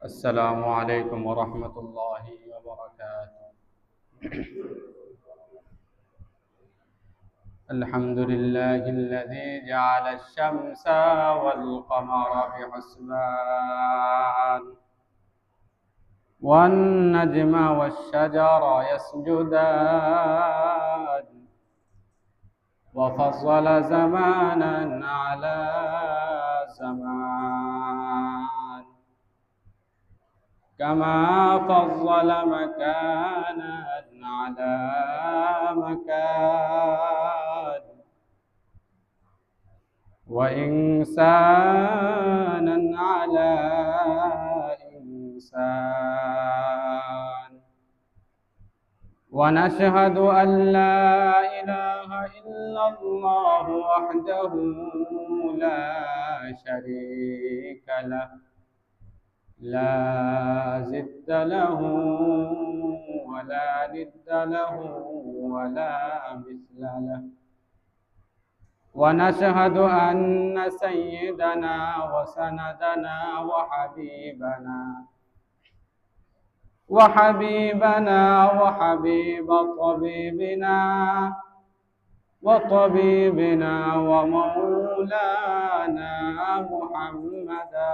السلام عليكم ورحمة الله وبركاته. الحمد لله الذي جعل الشمس والقمر بحسبان والنجم والشجر يسجدان وفصل زمانا على زمان كما فضل مكانا على مكان وإنسانا على إنسان ونشهد أن لا إله إلا الله وحده لا شريك له لا ضد له ولا ند له ولا مثل له ونشهد أن سيدنا وسندنا وحبيبنا وحبيب طبيبنا ومولانا محمدا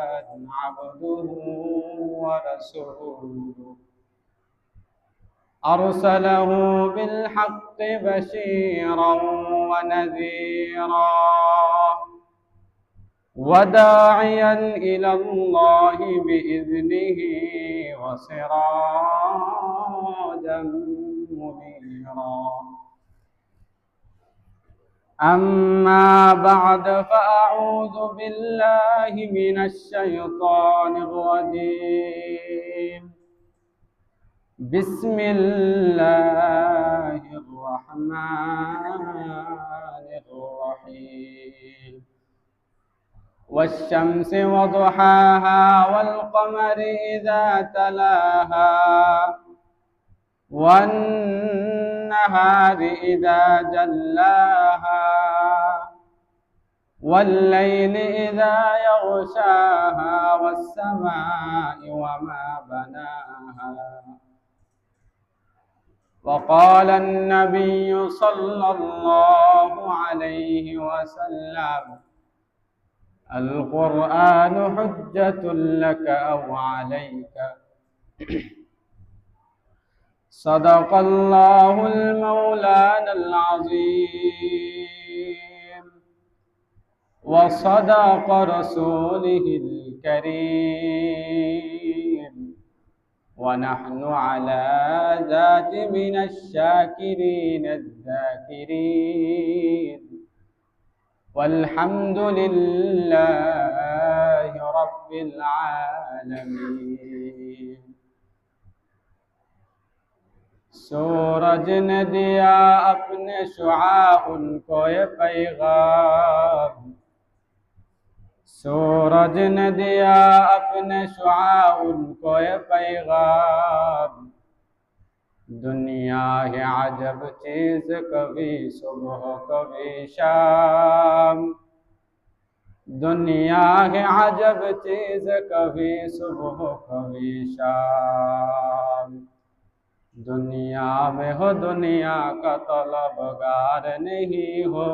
عبده ورسوله أرسله بالحق بشيرا ونذيرا وداعيا إلى الله بإذنه وسراجا منيرا. أما بعد فأعوذ بالله من الشيطان الرجيم. بسم الله الرحمن الرحيم. والشمس وضحاها والقمر إذا تلاها والنهار إذا جلاها والليل إذا يغشاها والسماء وما بناها. وقال النبي صلى الله عليه وسلم: القرآن حجة لك أو عليك. صدق الله المولانا العظيم وصدق رسوله الكريم ونحن على ذات من الشاكرين الذاكرين والحمد لله رب العالمين. सूरज ने दिया अपने शुआ उनको ये पैगाम, सूरज ने दिया अपने शुआ उनको ये पैगाम। दुनिया है अजब चीज, कभी सुबह कभी शाम। दुनिया है अजब चीज, कभी सुबह कभी शाम। दुनिया में हो दुनिया का तलबगार नहीं हो,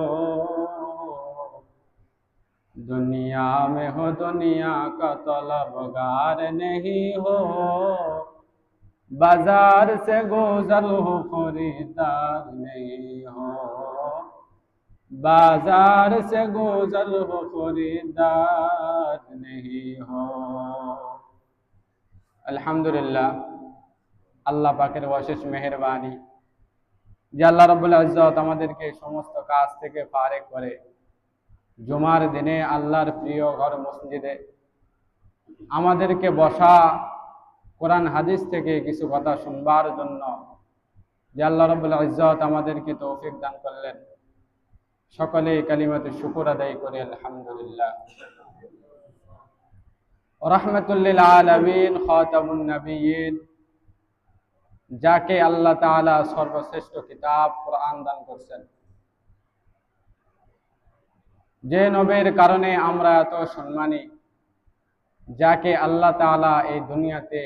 दुनिया में हो दुनिया का तलबगार नहीं हो। बाजार से गुजर हो खरीदार नहीं हो, बाजार से गुजर हो खरीदार नहीं हो। अल्हम्दुलिल्लाह, আল্লাহ পাকের অশেষ মেহেরবানি যে আল্লাহ রাব্বুল ইজ্জত আমাদেরকে সমস্ত কাজ থেকে ফারেক করে জুমার দিনে আল্লাহর প্রিয় ঘর মসজিদে আমাদেরকে বসা কোরআন হাদিস থেকে কিছু কথা শুনবার জন্য যে আল্লাহ রাব্বুল ইজ্জত আমাদেরকে তৌফিক দান করলেন। সকলে কালিমাতে শুকর আদায় করে আলহামদুলিল্লাহ। রাহমাতুল লিল আলামিন খাতামুন নবিয়্যিন, যাকে আল্লাহ তাআলা সর্বশ্রেষ্ঠ কিতাব কোরআন দান করেছেন, যে নবীর কারণে আমরা এত সম্মানী, যাকে আল্লাহ তাআলা এই দুনিয়াতে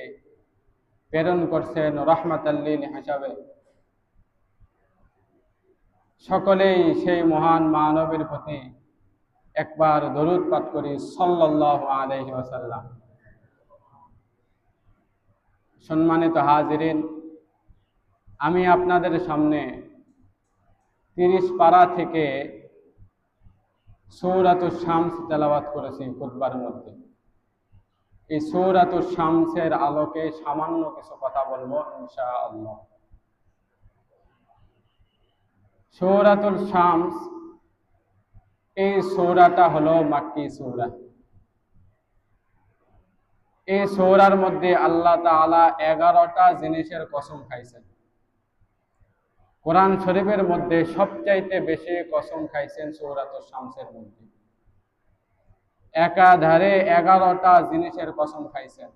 প্রেরণ করছেন রাহমাতাল লিল হিসাবে। সকলেই সেই মহান মানবের প্রতি একবার দরুদ পাঠ করি সাল্লাল্লাহু আলাইহি ওয়াসাল্লাম। সম্মানিত হাজিরিন, আমি আপনাদের সামনে 30 পারা থেকে সূরাতুশ শামস তেলাওয়াত করেছি খুতবার মধ্যে। এই সূরাতুশ শামসের আলোকে সামান্য কিছু কথা বলবো ইনশাআল্লাহ। সূরাতুল শামস এই সূরাটা হলো মাক্কি সূরা। এই সূরার মধ্যে আল্লাহ তাআলা 11টা জিনিসের কসম খাইছেন। কোরআন শরীফের মধ্যে সবচাইতে বেশি কসম খাইছেন সূরাতুশ শামসের মধ্যে। একাধারে 11টা জিনিসের কসম খাইছেন।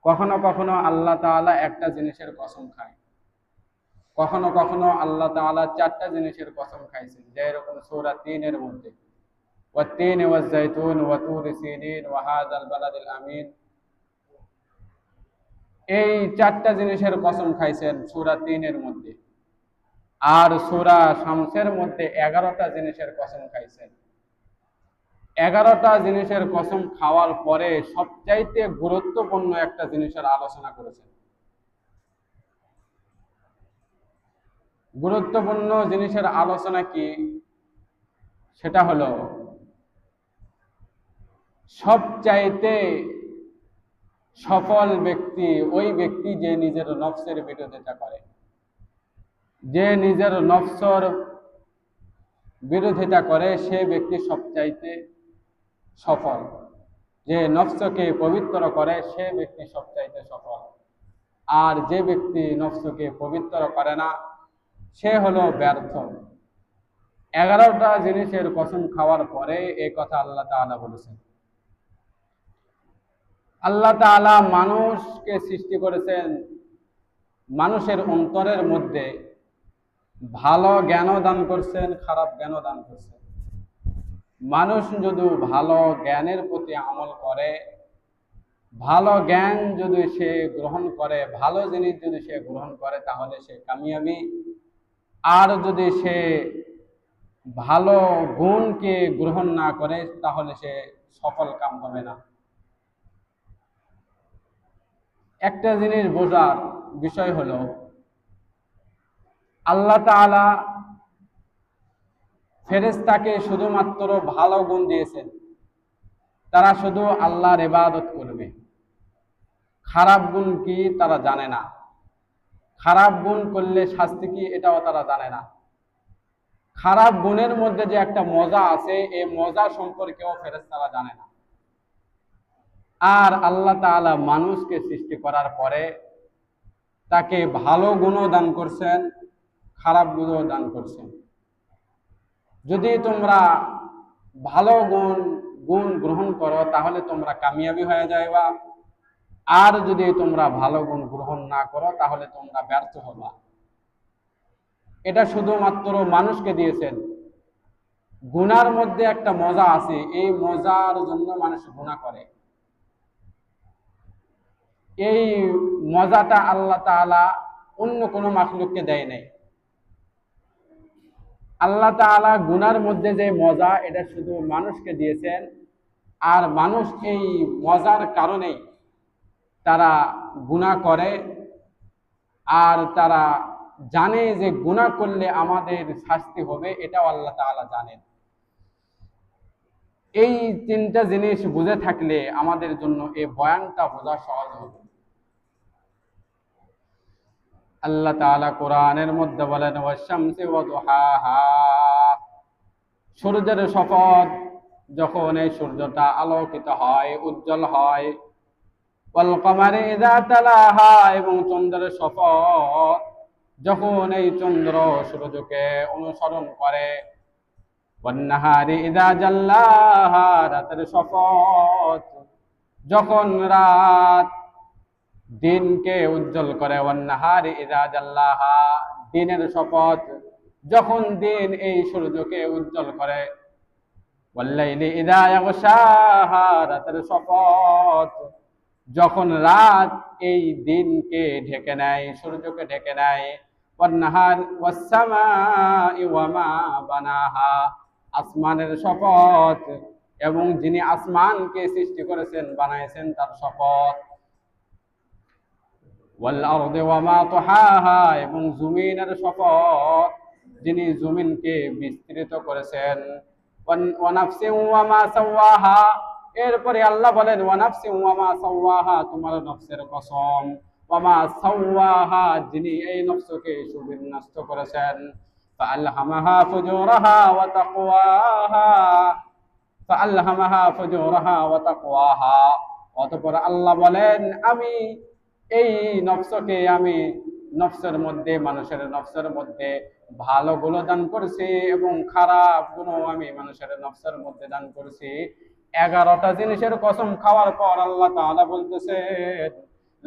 কখনো কখনো আল্লাহ তাআলা একটা জিনিসের কসম খায়, কখনো কখনো আল্লাহ তাআলা 4টা জিনিসের কসম খাইছেন। যেরকম সূরা 3 এর মধ্যে ওয়াত-তিন ওয়াজ-যাইতুন ওয়া তুরি সিনিন ওয়া হাযাল বালাদিল আমিন, এই 4টা জিনিসের কসম খাইছেন সূরা 3 এর মধ্যে। আর সূরা শামসের মধ্যে 11টা জিনিসের কসম খাইছেন। 11টা জিনিসের কসম খাওয়ার পরে সবচাইতে গুরুত্বপূর্ণ একটা জিনিসের আলোচনা করেছেন। গুরুত্বপূর্ণ জিনিসের আলোচনা কি? সেটা হলো সবচাইতে সফল ব্যক্তি ওই ব্যক্তি যে নিজের নফসের বিরোধিতা করে, যে নিজের নফসের বিরোধিতা করে, সে ব্যক্তি সবচাইতে সফল। যে নফসকে পবিত্র করে সে ব্যক্তি সবচাইতে সফল। আর যে ব্যক্তি নফসকে পবিত্র করে না সে হলো ব্যর্থ। 11টা জিনিসের কসম খাওয়ার পরে এই কথা আল্লাহ তাআলা বলেছেন। আল্লাহ তাআলা মানুষকে সৃষ্টি করেছেন, মানুষের অন্তরের মধ্যে ভালো জ্ঞানও দান করছেন, খারাপ জ্ঞানও দান করছেন। মানুষ যদি ভালো জ্ঞানের প্রতি আমল করে, ভালো জ্ঞান যদি সে গ্রহণ করে, ভালো জিনিস যদি সে গ্রহণ করে, তাহলে সে কামিয়াবি। আর যদি সে ভালো গুণকে গ্রহণ না করে তাহলে সে সফল কাম হবে না। একটা জিনিস বোঝার বিষয় হলো আল্লাহ তাআলা ফেরেশতাকে শুধুমাত্র ভালো গুণ দিয়েছেন, তারা শুধু আল্লাহর ইবাদত করবে। খারাপ গুণ কি তারা জানে না, খারাপ গুণ করলে শাস্তি কি এটাও তারা জানে না। খারাপ গুণের মধ্যে যে একটা মজা আছে, এই মজা সম্পর্কেও ফেরেশতারা জানে না। আর আল্লাহ তাআলা মানুষকে সৃষ্টি করার পরে তাকে ভালো গুণও দান করছেন, খারাপ গুণও দান করছেন। যদি তোমরা ভালো গুণ গ্রহণ করো তাহলে তোমরা কামিয়াবি হয়ে যাইবা। আর যদি তোমরা ভালো গুণ গ্রহণ না করো তাহলে তোমরা ব্যর্থ হবা। এটা শুধুমাত্র মানুষকে দিয়েছেন। গুনার মধ্যে একটা মজা আছে, এই মজার জন্য মানুষ গুনাহ করে। এই মজাটা আল্লাহ তাআলা অন্য কোনো মাখলুককে দেয় নাই। আল্লাহ তাআলা গুনার মধ্যে যে মজা, এটা শুধু মানুষকে দিয়েছেন। আর মানুষ এই মজার কারণেই তারা গুনাহ করে। আর তারা জানে যে গুনাহ করলে আমাদের শাস্তি হবে, এটাও আল্লাহ তাআলা জানেন। এই 3টা জিনিস বুঝে থাকলে আমাদের জন্য এই বয়ানটা বোঝা সহজ হবে। আল্লাহ তাআলা কোরআনের মধ্যে বলেন ওয়াশ-শামসি ওয়া দুহাহা, সূর্যের শপথ, যখন এই সূর্যটা আলোকিত হয়, উজ্জ্বল হয়। ওয়াল কমারি ইযা তালাহা, এবং চন্দ্রের শপথ, যখন এই চন্দ্র সূর্যকে অনুসরণ করে। ওয়ান নাহারি ইযা জাল্লাহা, রাতের শপথ, যখন রাত দিনকে উজ্জ্বল করে। ওয়ান নাহারি ইযা জাল্লাহা, দিনের শপথ, যখন দিন এই সূর্যকে উজ্জ্বল করে। ওয়াল্লাইলি ইযা ইয়াগশাহা, রাতের শপথ যখন রাত এই দিনকে ঢেকে নেয়, সূর্যকে ঢেকে নেয়। ওয়ান নাহার ওয়াস সামাই ওয়া মা বানাহা, আসমানের শপথ এবং যিনি আসমানকে সৃষ্টি করেছেন বানাইছেন তার শপথ। ওয়াল আরদি ওয়া মা তাহাহা, এবং জমিনের শপথ যিনি জমিনকে বিস্তৃত করেছেন। ওয়া নাফসিন ওয়া মা সাওয়াহা, এরপরে আল্লাহ বলেন ওয়া নাফসিন ওয়া মা সাওয়াহা, তোমার নফসের কসম। ওয়া মা সাওয়াহা, যিনি এই নফসকে সুবিন্যস্ত করেছেন। ফাআলহামাহা ফুজুরাহা ওয়া তাকওয়াহা, ফাআলহামাহা ফুজুরাহা ওয়া তাকওয়াহা, অতঃপর আল্লাহ বলেন আমি এই নফসকে, আমি নফসের মধ্যে, মানুষের নফসের মধ্যে ভালো গুলো দান করেছি এবং খারাপ গুলো আমি মানুষের নফসের মধ্যে দান করেছি। 11টা জিনিসের কসম খাওয়ার পর আল্লাহ তাআলা বলতেছেন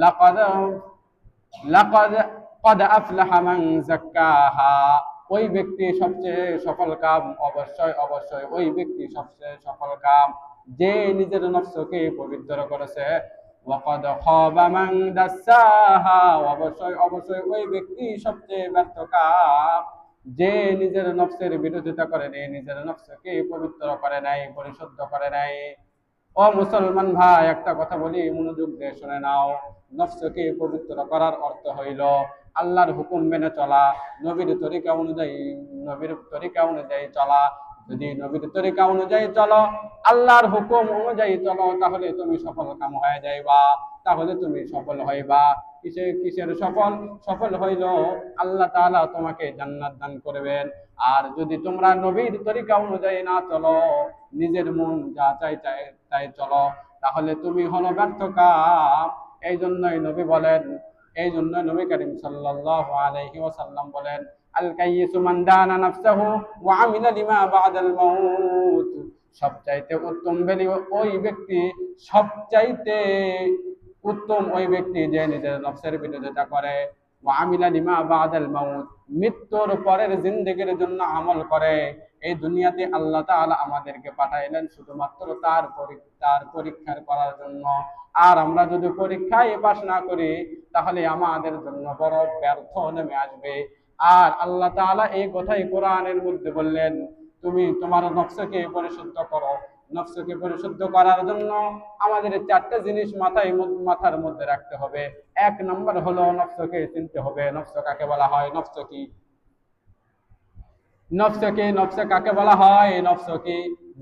লাকাদ লাকাদ ক্বাদ আফলাহা মান যাক্কাহা, ওই ব্যক্তি সবচেয়ে সফল কাম, অবশ্যই অবশ্যই ওই ব্যক্তি সবচেয়ে সফল কাম যে নিজের নফসকে পবিত্র করেছে। ওয়াকাদ খাবা মান দাসাহা, অবশ্যই অবশ্যই ওই ব্যক্তি সবচেয়ে ব্যর্থ কাম যে নিজের নফসের বিরোধিতা করে নাই, নিজের নফসকে পবিত্র করে নাই, পরিশুদ্ধ করে নাই। ও মুসলমান ভাই, একটা কথা বলি, মনোযোগ দিয়ে শুনে নাও। নফসকে পবিত্র করার অর্থ হইল আল্লাহর হুকুম মেনে চলা, নবীর তরিকা অনুযায়ী চলা। যদি নবীর তরিকা অনুযায়ী চলো, আল্লাহর হুকুম অনুযায়ী চলো, তাহলে তুমি সফল কাম হয়ে যাইবা, তাহলে তুমি সফল হইবা। কিসের সফল? সফল হইল আল্লাহ তাআলা তোমাকে জান্নাত দান করবেন। আর যদি তোমরা নবীর তরিকা অনুযায়ী না চলো, নিজের মন যা চাই তাই চলো, তাহলে তুমি হলো ব্যর্থ কাম। এই জন্যই নবী করিম সাল্লাল্লাহু আলাইহি ওয়াসাল্লাম বলেন আল কাইয়িসু মান দানা নাফসাহু ওয়া আমিলা লিমা বাদাল মাউত, সবচাইতে উত্তম ওই ব্যক্তি যে নিজের নফসের বিরোধিতা করে, ওয়া আমিলা লিমা বাদাল মাউত, মৃত্যুর পরের জিন্দেগির জন্য আমল করে। এই দুনিয়াতে আল্লাহ তাআলা আমাদেরকে পাঠাইলেন শুধুমাত্র তার পরীক্ষার করার জন্য। আর আমরা যদি পরীক্ষায় পাস না করি, তাহলে আমাদের জন্য বড় ব্যর্থ নেমে আসবে। আর আল্লাহ তাআলা এই কথাই কোরআনের মধ্যে বললেন, তুমি তোমার নফসকে পরিশুদ্ধ করো। নফসকে পরিশুদ্ধ করার জন্য আমাদের 4টা জিনিস মাথার মধ্যে রাখতে হবে। 1 নম্বর হলো নফসকে চিনতে হবে। নফস কাকে বলা হয়? নফস কাকে বলা হয়?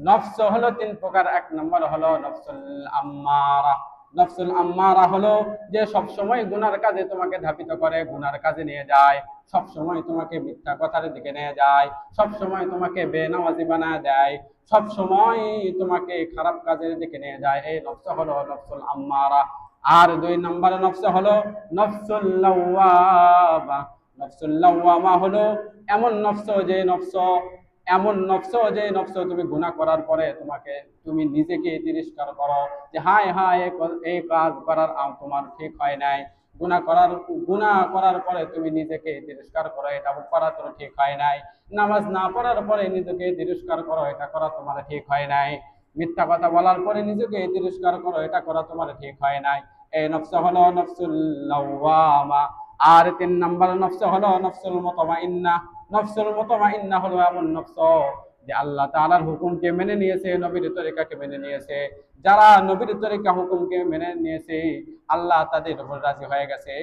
নফস হলো 3 প্রকার। 1 নম্বর হলো নফসুল আম্মারা। নফসুল আম্মারা হলো যে সব সময় গুনার কাজে তোমাকে ধাবিত করে, গুনার কাজে নিয়ে যায়, সব সময় তোমাকে মিথ্যা কথার দিকে নিয়ে যায়, সব সময় তোমাকে বেনামাজি বানায় দেয়, সব সময় তোমাকে খারাপ কাজের দিকে নিয়ে যায়। এই নফস হলো নফসুল আম্মারা। আর 2 নম্বর নফস হলো নফসুল লাওয়ামা। নফসুল লাওয়ামা হলো এমন নফস যে তুমি গুনাহ করার পরে তুমি নিজেকে তিরস্কার করো যে হায় হায় এই কাজ করার তোমার ঠিক হয় নাই। গুনাহ করার পরে তুমি নিজেকে তিরস্কার করো, এটা করা তোর ঠিক হয় নাই। নামাজ না পড়ার পরে নিজেকে তিরস্কার করো, এটা করা তোমার ঠিক হয় নাই। মিথ্যা কথা বলার পরে নিজেকে তিরস্কার করো, এটা করা তোমার ঠিক হয় নাই। এই নফস হলো নফসুল লাওয়ামা। আর 3 নম্বর নফস হলো নফসুল মুতমাইন্না। নফসুল মুতমাইন্না হলো এমন নফস যে আল্লাহ তাআলার হুকুমকে মেনে নিয়েছে, নবীর তরিকাকে মেনে নিয়েছে। যারা নবীর তরিকা হুকুমকে মেনে নিয়েছে, আল্লাহ তাদের উপর রাজি হয়ে গেছে।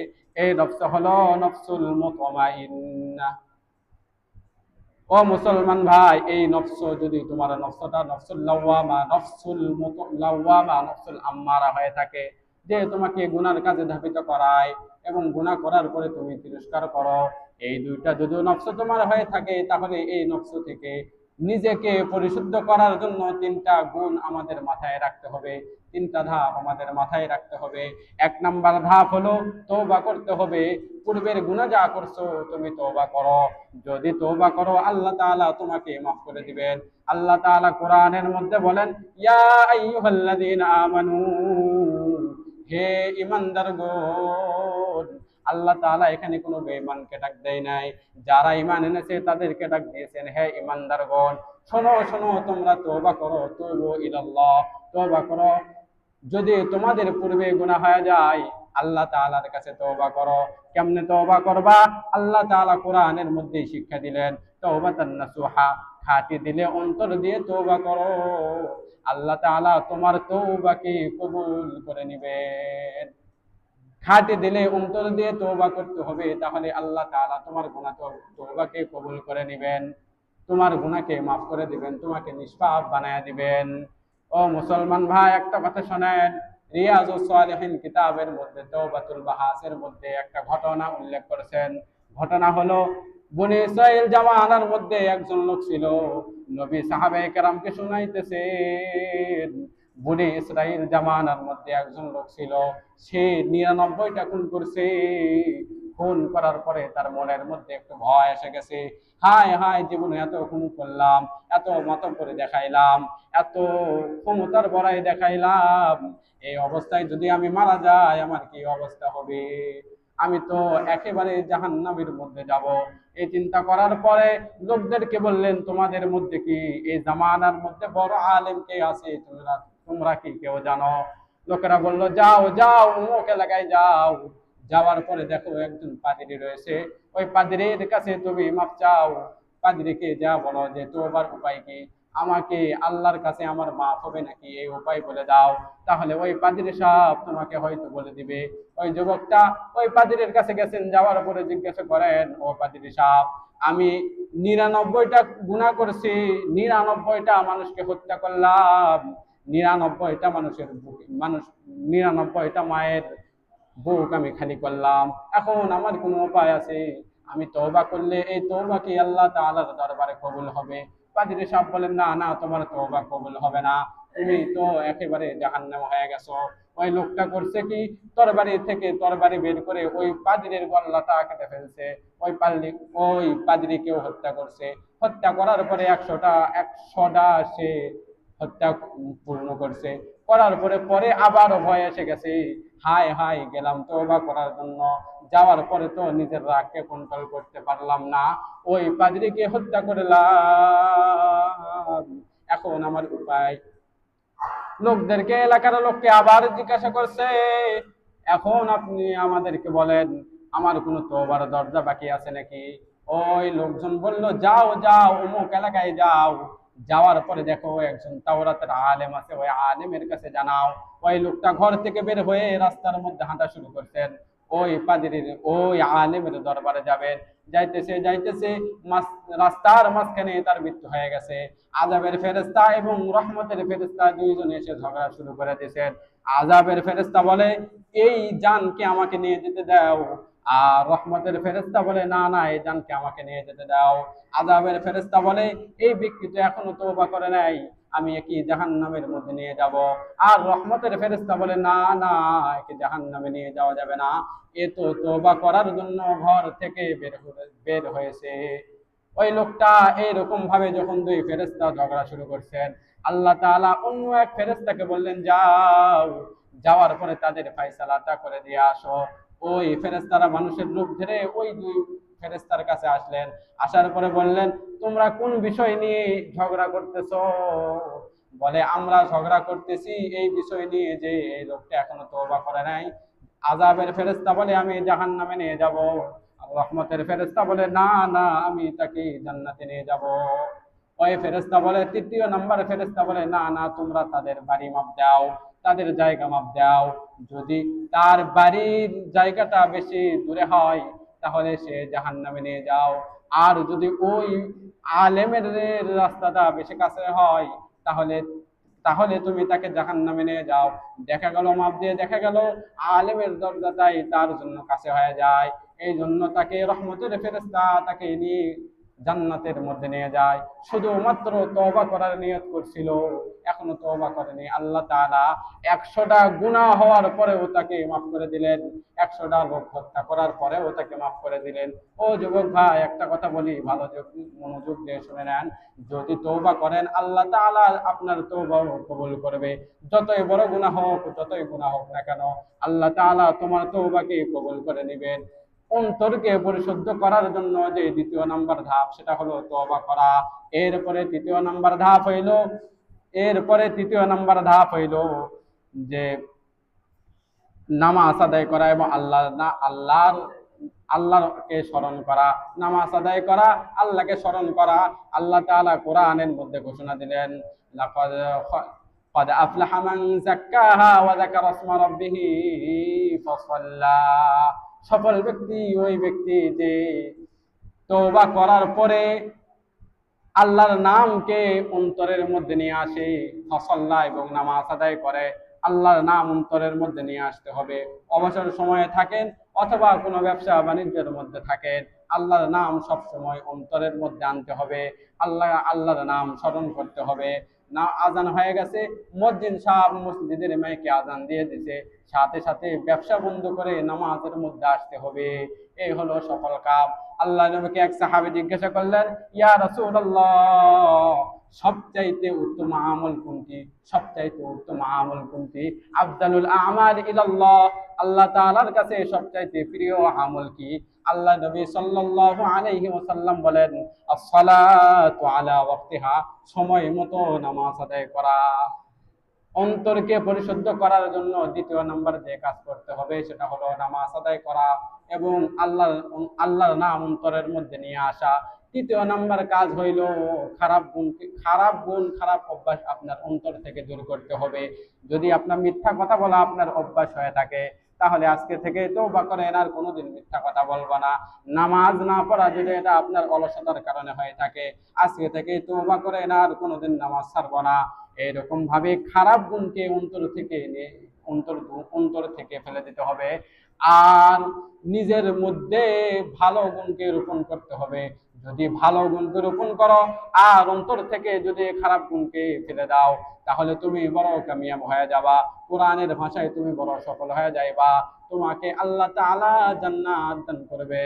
এই নফস হলো নফসুল মুতমাইন্না। ও মুসলমান ভাই, এই নফস যদি তোমার নফসটা নফসুল লাওয়ামা নফসুল আম্মারা হয়ে থাকে, যে তোমাকে গুনার কাজে ধাবিত করায় এবং গুনাহ করার পরে তুমি তিরস্কার করো, এই 2টা যদি নফস তোমার হয়ে থাকে, তাহলে এই নফস থেকে নিজেকে পরিশুদ্ধ করার জন্য 3টা গুণ আমাদের মাথায় রাখতে হবে, 3টা ধাপ আমাদের মাথায় রাখতে হবে। 1 নাম্বার ধাপ হলো তওবা করতে হবে। পূর্বের গুনাহ যা করছো তুমি তওবা করো। যদি তওবা করো, আল্লাহ তাআলা তোমাকে মাফ করে দিবেন। আল্লাহ তাআলা কোরআনের মধ্যে বলেন, ইয়া আইয়ুহাল্লাযীনা আমানু, হে ঈমানদারগণ, আল্লাহ তাআলা এখানে কোনো বেঈমানকে ডাক দেয় নাই, যারা ঈমান এনেছে তাদেরকে ডাক দিয়েছেন, হে ঈমানদারগণ শোনো শোনো, তোমরা তওবা করো, তুবু ইলাল্লাহ, তওবা করো। যদি তোমাদের পূর্বে গুনাহ হয়ে যায় আল্লাহ তাআলার কাছে তওবা করো। কেমনে তওবা করবা? আল্লাহ তাআলা কোরআনের মধ্যে শিক্ষা দিলেন, তওবাতান নাসুহা, খাঁটি দিলে অন্তর দিয়ে তওবা করো, আল্লাহ তাআলা তোমার তওবাকে কবুল করে নেবেন। খাঁটি দিলে অন্তর দিয়ে তওবা করতে হবে, তাহলে আল্লাহ তাআলা তোমার গুনাহ তওবাকে কবুল করে নেবেন, তোমার গুনাহকে মাফ করে দিবেন, তোমাকে নিষ্পাপ বানায় দিবেন। ও মুসলমান ভাই, একটা কথা শোনেন, রিয়াজুস সালিহিন কিতাবের মধ্যে তাওবাতুল বাহাসের মধ্যে একটা ঘটনা উল্লেখ করেছেন। ঘটনা হলো, বনি ইসরাইল জামানার মধ্যে একজন লোক ছিল, নবী সাহাবায়ে কেরামকে শুনাইতেছেন, বনি ইসরাইল জামানার মধ্যে একজন লোক ছিল, সে 99টা খুন করছে। খুন করার পরে তার মনের মধ্যে একটু ভয় এসে গেছে, হায় হায়, জীবনে এত খুন করলাম, এত মাতম করে দেখাইলাম, এত ক্ষমতার বড়াই দেখাইলাম, এই অবস্থায় যদি আমি মারা যাই আমার কি অবস্থা হবে? আমি তো একেবারে জাহান্নামের মধ্যে যাব। এই চিন্তা করার পরে লোকদেরকে বললেন, তোমাদের মধ্যে কি এই জামানার মধ্যে বড় আলেম কে আছে? তোমরা কি কেউ জানো? লোকেরা বলল, যাও যাও অমুক এলাকায় যাও। যাওয়ার পরে দেখো একজন পাদ্রী রয়েছে, ওই পাদ্রীর কাছে তুমি মাপ চাও। পাদ্রীকে যা বলো যে তোবার উপায় কি, আমাকে আল্লাহর কাছে আমার মাফ হবে নাকি, এই উপায় বলে দাও। তাহলে ওই পাদ্রী সাহেব তোমাকে হয়তো বলে দিবে। ওই যুবকটা ওই পাদ্রীর কাছে গেছেন, যাওয়ার পরে জিজ্ঞাসা করেন, ও পাদ্রী সাহেব, আমি 99টা গুনাহ করছি, 99টা মানুষকে হত্যা করলাম, 99টা মানুষ 99টা মায়ের বুক আমি খালি করলাম, এখন আমার কোনো উপায় আছে? আমি তওবা করলে এই তওবা কি আল্লাহ তাআলার দরবারে কবুল হবে? পাদ্রী সাহেব বলেন, না না, তোমার তওবা কবুল হবে না, তুমি তো একেবারে জাহান্নাম হয়ে গেছো। ওই লোকটা করছে কি, তরবারি থেকে তরবারি বের করে ওই পাদ্রীর গলাটা কেটে ফেলছে, ওই পাদ্রীকেও হত্যা করছে। হত্যা করার পরে 100টা সে হত্যা পূর্ণ করছে। করার পরে পরে আবার ভয় এসে গেছে, হায় হায়, গেলাম তওবা করার জন্য, যাওয়ার পরে তো নিজের রাগকে কন্ট্রোল করতে পারলাম না, ওই পাদ্রীকে হত্যা করলাম, এখন আমার উপায়? লোকদেরকে, এলাকার লোককে আবার জিজ্ঞাসা করছে, এখন আপনি আমাদেরকে বলেন, আমার কোনো তওবার দরজা বাকি আছে নাকি? ওই লোকজন বলল, যাও যাও অমুক এলাকায় যাও। যাওয়ার পরে দেখো একজন তাওরাতের আলেম আছে, ওই আলেমের কাছে জানাও। ওই লোকটা ঘর থেকে বের হয়ে রাস্তার মধ্যে হাঁটা শুরু করছেন, ওই পাদ্রীর ওই আলেমের দরবারে যাবেন। যাইতেছে যাইতেছে রাস্তার মাঝখানে তার মৃত্যু হয়ে গেছে। আযাবের ফেরেশতা এবং রহমতের ফেরেশতা দুইজনে এসে ঝগড়া শুরু করে দিয়েছেন। আযাবের ফেরেশতা বলে, এই জানকে আমাকে নিয়ে যেতে দাও, আর রহমতের ফেরেশতা বলে, না না, এই জানকে আমাকে নিয়ে যেতে দাও। আযাবের ফেরেশতা বলে, এই ব্যক্তি তো এখনো তওবা করে নাই, আমি একে জাহান্নামের মধ্যে নিয়ে যাব। আর রহমতের ফেরেশতা বলে, না না, একে জাহান্নামে নিয়ে যাওয়া যাবে না, এ তো তওবা করার জন্য ঘর থেকে বের হয়েছে। ওই লোকটা এইরকম ভাবে যখন দুই ফেরেশতা ঝগড়া শুরু করছেন, আল্লাহ তাআলা অন্য এক ফেরেশতাকে বললেন, যাও, যাওয়ার পরে তাদের ফায়সালাটা করে দিয়ে আসো। ওই ফেরেশতারা মানুষের রূপ ধরে ওই দুই ফেরেশতার কাছে আসলেন। আসার পরে বললেন, তোমরা কোন বিষয় নিয়ে ঝগড়া করতেছো? বলে, আমরা ঝগড়া করতেছি এই বিষয় নিয়ে যে এই লোকটা এখনো তওবা করে নাই। আযাবের ফেরেশতা বলে, আমি জাহান্নামে নিয়ে যাব। রহমতের ফেরেশতা বলে, না না, আমি তাকে জান্নাতে নিয়ে যাব। ওই ফেরেশতা বলে, তৃতীয় নাম্বার ফেরেশতা বলে, না না, তোমরা তাদের বাড়ি মাপ দাও, তাদের জায়গা মাপ দাও। যদি তার বাড়ির জায়গাটা বেশি দূরে হয় তাহলে সে জাহান্নামে নিয়ে যাও, আর যদি ওই আলেমের রাস্তাটা বেশি কাছে হয় তাহলে তাহলে তুমি তাকে জাহান্নামে নিয়ে যাও। দেখা গেল মাপ দিয়ে দেখা গেল আলেমের দরজাটাই তার জন্য কাছে হয়ে যায়, এই জন্য তাকে রহমতের ফেরেশতা তাকে নিয়ে জান্নাতের মধ্যে নিয়ে যায়। শুধুমাত্র তওবা করার নিয়ত করছিল, এখনো তওবা করেনি, আল্লাহ তাআলা 100টা গুনাহ হওয়ার পরেও তাকে মাফ করে দিলেন, 100টা লোক হত্যা করার পরেও তাকে মাফ করে দিলেন। ও যুবক ভাই, একটা কথা বলি, ভালো মনোযোগ দিয়ে শুনে নেন। যদি তওবা করেন, আল্লাহ তাআলা আপনার তওবা কবুল করবে। যতই বড় গুনাহ হোক, যতই গুনাহ হোক না কেন, আল্লাহ তাআলা তোমার তওবাকে কবুল করে নেবেন। অন্তরকে পরিশুদ্ধ করার জন্য যে দ্বিতীয় নাম্বার ধাপ, সেটা হলো তওবা করা। এরপরে তৃতীয় নাম্বার ধাপ হইল তৃতীয় নাম্বার ধাপ হইল যে নামাজ আদায় করা এবং আল্লাহকে স্মরণ করা। নামাজ আদায় করা, আল্লাহকে স্মরণ করা। আল্লাহ তাআলা কোরআনের মধ্যে ঘোষণা দিলেন, লাকাদ قد أفلح من زكاها وذكر اسم ربه فصلى। সফল ব্যক্তি ওই ব্যক্তি যে তওবা করার পরে আল্লাহর নামকে অন্তরের মধ্যে নিয়ে আসে, ফসল্লা এবং নামাজ আদায় করে। আল্লাহর নাম অন্তরের মধ্যে নিয়ে আসতে হবে। অবসর সময়ে থাকেন অথবা কোনো ব্যবসা বাণিজ্যের মধ্যে থাকেন, আল্লাহর নাম সব সময় অন্তরের মধ্যে আনতে হবে। আল্লাহর নাম স্মরণ করতে হবে। না, আজান হয়ে গেছে, মুয়াজ্জিন সাহেব মসজিদের মাইকে আজান দিয়ে দিছে, সাথে সাথে ব্যবসা বন্ধ করে নামাজের মধ্যে আসতে হবে। এই হলো সফল কাম। আল্লাহ নবীকে এক সাহাবী জিজ্ঞাসা করলেন, ইয়া রাসূলুল্লাহ, সবচাইতে উত্তম আমল কোনটি? সবচাইতে উত্তম আমল কোনটি? আফদালুল আমাল ইলাল্লাহ, আল্লাহ তাআলার কাছে সবচাইতে প্রিয় আমল কি? আল্লাহ নবী সাল্লাল্লাহু আলাইহি ওয়াসাল্লাম বলেন, as-সালাতু আলা ওয়াক্তিহা, সময় মতো নামাজ আদায় করা। অন্তরকে পরিশুদ্ধ করার জন্য দ্বিতীয় নাম্বার যে কাজ করতে হবে সেটা হলো নামাজ আদায় করা এবং আল্লাহর নাম অন্তরের মধ্যে নিয়ে আসা। তৃতীয় নাম্বার কাজ হইল খারাপ অভ্যাস আপনার অন্তর থেকে দূর করতে হবে। যদি আপনার মিথ্যা কথা বলা আপনার অভ্যাস হয়ে থাকে, তাহলে আজকে থেকে তওবা করেন, আর কোনোদিন মিথ্যা কথা বলবো না। নামাজ না পড়া যদি এটা আপনার অলসতার কারণে হয়ে থাকে, আজকে থেকে তওবা করেন, আর কোনোদিন নামাজ ছাড়বো না। এরকম ভাবে খারাপ গুণকে অন্তর থেকে ফেলে দিতে হবে, আর নিজের মধ্যে ভালো গুণকে রোপণ করতে হবে। যদি ভালো গুণকে রোপণ করো আর অন্তর থেকে যদি খারাপ গুণকে ফেলে দাও, তাহলে তুমি বড় কামিয়াব হয়ে যাবা। কোরআনের ভাষায় তুমি বড় সফল হয়ে যাইবা, তোমাকে আল্লাহ তাআলা জান্নাত দান করবে।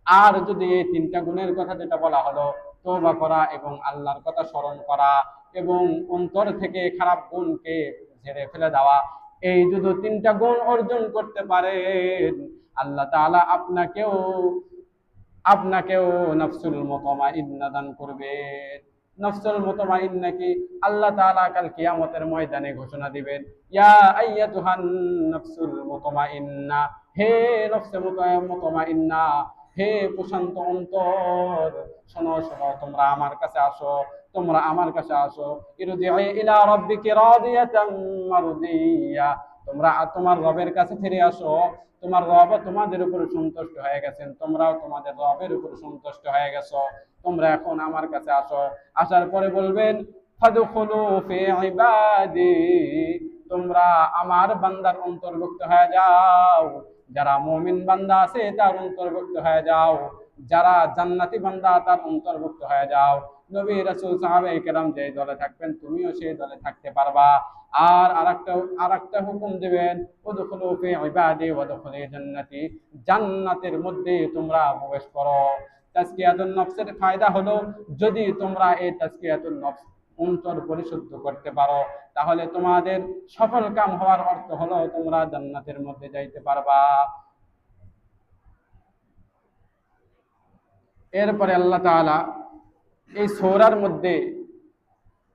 আর যদি এই তিনটা গুণের কথা যেটা বলা হলো, তওবা করা এবং আল্লাহর কথা স্মরণ করা এবং অন্তর থেকে খারাপ গুণকে ঝেড়ে ফেলে দেওয়া, এই যদি তিনটা গুণ অর্জন করতে পারেন, আল্লাহ তাআলা আপনাকেও নফসুল মুতমাইন্না দান করবেন। নফসুল মুতমাইন্না কি? আল্লাহ তাআলা কাল কিয়ামতের ময়দানে ঘোষণা দিবেন, ইয়া আইয়াতুহান নফসুল মুতমাইন্না, হে নফসে মুতমাইন্না, হে প্রশান্ত অন্তর, শোনো শোনো, তোমরা আমার কাছে আসো, তোমরা আমার কাছে আসো। ইরজিই ইলা রাব্বিকি রাদিয়াতাম মারদিয়া, তোমরা তোমার রবের কাছে ফিরে আসো। তোমার রব তোমাদের উপর সন্তুষ্ট হয়ে গেছেন, তোমরাও তোমাদের রবের উপর সন্তুষ্ট হয়ে গেছো। তোমরা এখন আমার কাছে আসো। আসার পরে বলবেন, ফাদখুলু ফি ইবাদি, তোমরা আমার বান্দার অন্তর্ভুক্ত হয়ে যাও। যারা মুমিন বান্দা আছে তার অন্তর্ভুক্ত হয়ে যাও, যারা জান্নাতি বান্দা তার অন্তর্ভুক্ত হয়ে যাও। নবী রাসূল সাহাবায়ে কেরাম যে দলে থাকবেন, তুমিও সেই দলে থাকতে পারবা। আর আরেকটা হুকুম দিবেন, উদখুলু ফি ইবাদি ওয়াদখুলি জান্নাতি, জান্নাতের মধ্যে তোমরা প্রবেশ করো। তাজকিয়াতুন নফসের ফায়দা হলো, যদি তোমরা এই তাজকিয়াতুন নফস অন্তর পরিশুদ্ধ করতে পারো, তাহলে তোমাদের সফল কাম হওয়ার অর্থ হলো তোমরা জান্নাতের মধ্যে যাইতে পারবা। এরপরে আল্লাহ তাআলা এই সূরার মধ্যে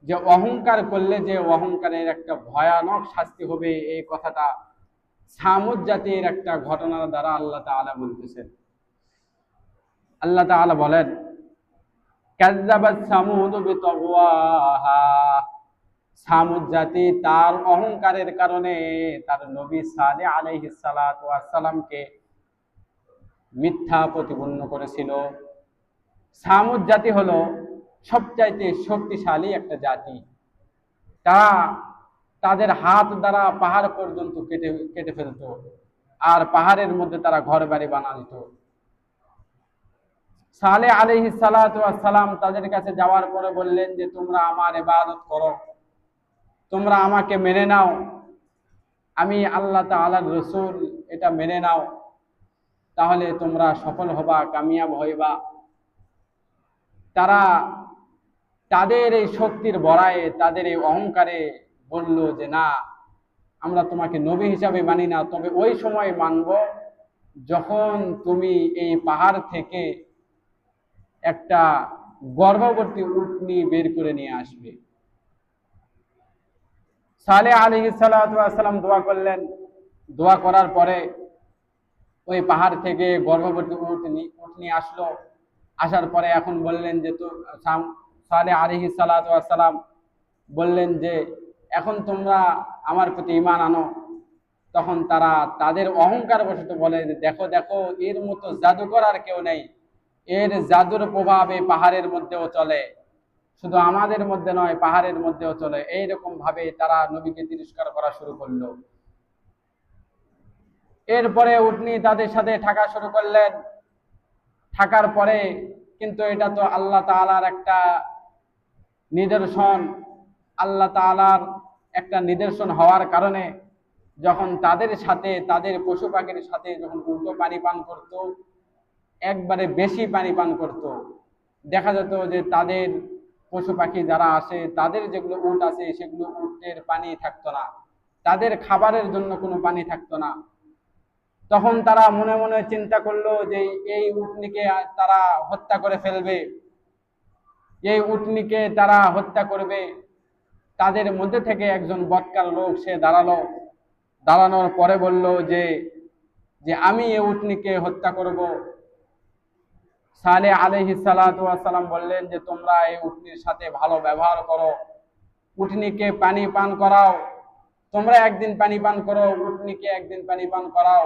যে অহংকার করলে যে অহংকারের একটা ভয়ানক শাস্তি হবে, এই কথাটা সামুদ জাতির একটা ঘটনার দ্বারা আল্লাহ তাআলা বলতেছেন। আল্লাহ তাআলা বলেন, কাযযাবাত সামুদ বিতাগওয়াহা, সামুদ জাতি তার অহংকারের কারণে তার নবী সালেহ আলাইহিস সালাতু ওয়াস সালামকে মিথ্যা প্রতিপন্ন করেছিল। সামুদ জাতি হলো সবচাইতে শক্তিশালী একটা জাতি। তারা তাদের হাত দ্বারা পাহাড় পর্যন্ত কেটে ফেলতো, আর পাহাড়ের মধ্যে তারা ঘর বাড়ি বানাতো। সালেহ আলাইহিস সালাতু ওয়াস সালাম তাদের কাছে যাওয়ার পরে বললেন যে তোমরা আমার ইবাদত করো, তোমরা আমাকে মেনে নাও, আমি আল্লাহ তাআলার রাসূল, এটা মেনে নাও, তাহলে তোমরা সফল হবা, কামিয়াব হইবা। তারা তাদের এই শক্তির বড়ায়ে, তাদের এই অহংকারে বলল যে না, আমরা তোমাকে নবী হিসাবে মানি না, তবে ওই সময় মানব যখন তুমি এই পাহাড় থেকে একটা গর্ভবতী উটনি বের করে নিয়ে আসবে। সালেহ আলাইহিস সালাতু ওয়াস সালাম দোয়া করলেন। দোয়া করার পরে ওই পাহাড় থেকে গর্ভবতী উটনি আসলো। আসার পরে এখন বললেন যে তো সালেহ আলাইহিস সালাতু ওয়াস সালাম বললেন যে এখন তোমরা আমার প্রতি ঈমান আনো। তখন তারা তাদের অহংকার বশত বলে যে দেখো দেখো, এর মতো জাদুকর আর কেউ নেই, এর জাদুর প্রভাব এই পাহাড়ের মধ্যেও চলে, শুধু আমাদের মধ্যে নয় পাহাড়ের মধ্যেও চলে। এইরকম ভাবে তারা নবীকে তিরস্কার করা শুরু করলো। এরপরে উটনি তাদের সাথে থাকা শুরু করলেন। থাকার পরে কিন্তু এটা তো আল্লাহ তাআলার একটা নিদর্শন, আল্লাহ তাআলার একটা নিদর্শন হওয়ার কারণে যখন তাদের সাথে, তাদের পশু পাখির সাথে যখন উল্টো পানি পান করত, একবারে বেশি পানি পান করত, দেখা যেত যে তাদের পশু পাখি যারা আসে, তাদের যেগুলো উট আছে সেগুলো উটের পানি থাকতো না, তাদের খাবারের জন্য কোনো পানি থাকতো না। তখন তারা মনে মনে চিন্তা করলো যে এই উটনিকে তারা হত্যা করে ফেলবে, এই উটনিকে তারা হত্যা করবে। তাদের মধ্যে থেকে একজন বদকার লোক সে দাঁড়ালো। দাঁড়ানোর পরে বলল যে যে আমি এই উটনিকে হত্যা করব। সালেহ আলাইহিস সালাতু ওয়াস সালাম বললেন যে তোমরা এই উটনির সাথে ভালো ব্যবহার করো, উটনিকে পানি পান করাও, তোমরা একদিন পানি পান করো, উটনিকে একদিন পানি পান করাও,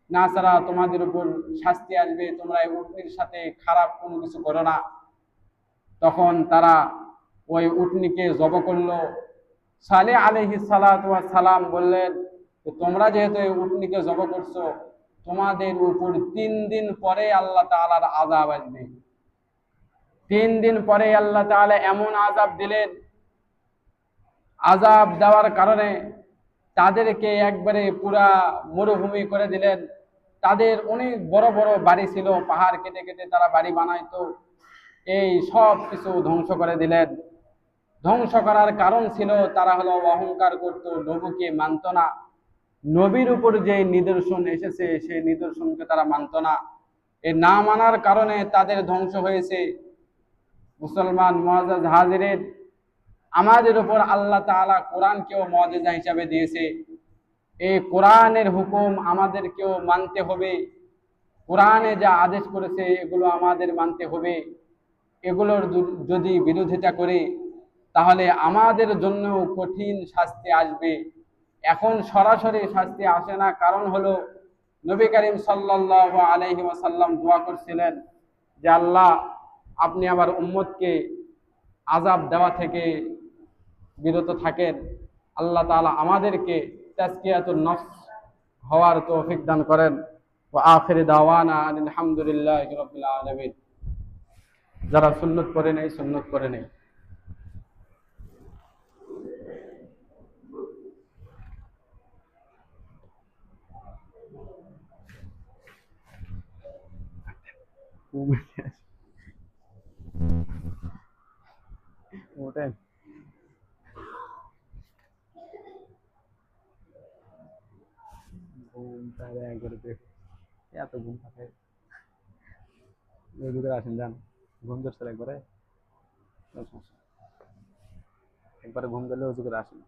না ছাড়া তোমাদের উপর শাস্তি আসবে, তোমরা এই উটনির সাথে খারাপ কোনো কিছু করো না। তখন তারা ওই উটনিকে জবাই করলো। সালেহ আলাইহিস সালাতু ওয়াস সালাম বললেন তোমরা যেহেতু এই উটনিকে জবাই করছো, তোমাদের উপর 3 দিন পরে আল্লাহ তাআলার আযাব আসবে। 3 দিন পরে আল্লাহ তাআলা এমন আযাব দিলেন, আযাব দেওয়ার কারণে তাদেরকে একবারে পুরা মরুভূমি করে দিলেন। তাদের অনেক বড় বড় বাড়ি ছিল, পাহাড় কেটে কেটে তারা বাড়ি বানাইতো, এই সব কিছু ধ্বংস করে দিলেন। ধ্বংস করার কারণ ছিল তারা হলো অহংকার করত, নবীকে মানত না, নবীর উপর যে নিদর্শন এসেছে সেই নিদর্শনকে তারা মানত না। এই না মানার কারণে তাদের ধ্বংস হয়েছে। মুসলমান মুআজ্জাজ হাজিরিন, আমাদের উপর আল্লাহ তাআলা কোরআনকেও মুআজিজা হিসাবে দিয়েছে। এই কোরআনের হুকুম আমাদেরকেও মানতে হবে। কোরআনে যা আদেশ করেছে এগুলো আমাদের মানতে হবে। এগুলোর যদি বিরোধিতা করি তাহলে আমাদের জন্য কঠিন শাস্তি আসবে। এখন সরাসরি শাস্তি আসে না, কারণ হলো নবী করিম সাল্লাল্লাহু আলাইহি ওয়াসাল্লাম দোয়া করছিলেন যে আল্লাহ আপনি আমার উম্মতকে আযাব দেওয়া থেকে বিরত থাকেন। আল্লাহ তাআলা আমাদেরকে তাজকিয়াতুন নফস হওয়ার তৌফিক দান করেন। ওয়া আখির দাওয়ানা আলহামদুলিল্লাহি রাব্বিল আলামিন। যারা সুন্নত পড়ে নেই সুন্নত পড়ে নেই। ওটাই ঘুমটা একবারে এত ঘুম থাকে, ভিতরে আসেন যান, ঘুম ধরছে একবারে, একবারে ঘুম গেলে অজু করে আসেন।